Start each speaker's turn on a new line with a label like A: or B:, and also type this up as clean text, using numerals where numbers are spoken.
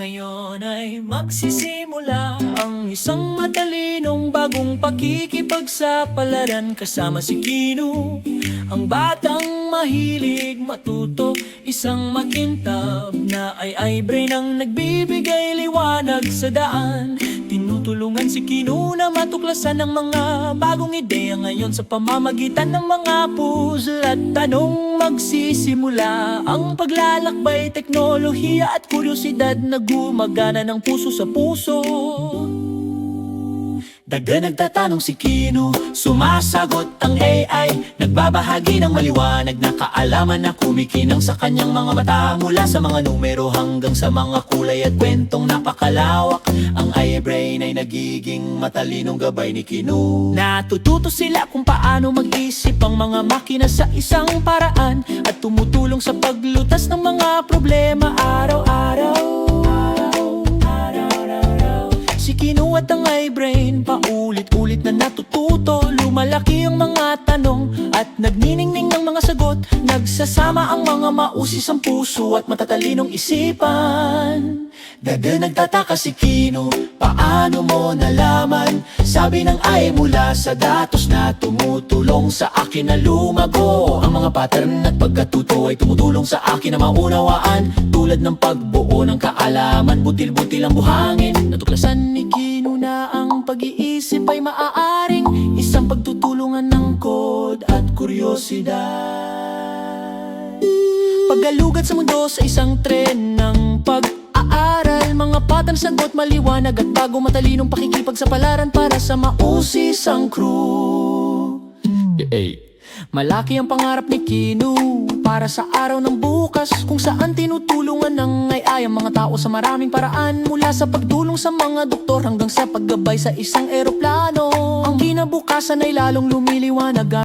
A: Ngayon ay magsisimula ang isang matalinong bagong pakikipagsapalaran kasama si Kino. Ang batang mahilig matuto, isang makintab na ay brain ang nagbibigay liwanag sa daan. Tinutulungan si Kino na matuklasan ang mga bagong ideya ngayon sa pamamagitan ng mga puzzle at tanong. Magsisimula ang paglalakbay, teknolohiya at kuryosidad na gumagana ng puso sa puso. Daga nagtatanong si Kino, sumasagot ang AI. Nagbabahagi ng maliwanag na kaalaman na kumikinang sa kanyang mga mata. Mula sa mga numero hanggang sa mga kulay at kwentong napakalawak, ang iBrain ay nagiging matalinong gabay ni Kino. Natututo sila kung paano mag-isip ang mga makina sa isang paraan at tumutulong sa paglutas ng mga problema araw-araw. Si Kino at ang iBrain paulit-ulit na natututo. Lumalaki ang mga tanong at nagniningning ng mga sagot. Nagsasama ang mga mausisang puso at matatalinong isipan. Daga nagtataka si Kino, paano mo nalaman? Sabi ng AI mula sa datos na tumutulong sa akin na lumago. Ang mga pattern at pagkatuto ay tumutulong sa akin na maunawaan. Tulad ng pagbuo ng kaalaman, butil-butil ang buhangin. Natuklasan ni Kino na ang pag-iisip ay maaaring isang pagtutulungan ng code at kuryosidad. Paggalugad sa mundo sa isang tren ng pag-aaral, mga pattern, sagot, maliwanag at bago matalinong pakikipagsapalaran para sa mausisang crew. Malaki ang pangarap ni Kino para sa araw ng bukas, kung saan tinutulungan ng AI ang mga tao sa maraming paraan. Mula sa pagtulong sa mga doktor hanggang sa paggabay sa isang eroplano. Ang kinabukasan ay lalong lumiliwanag.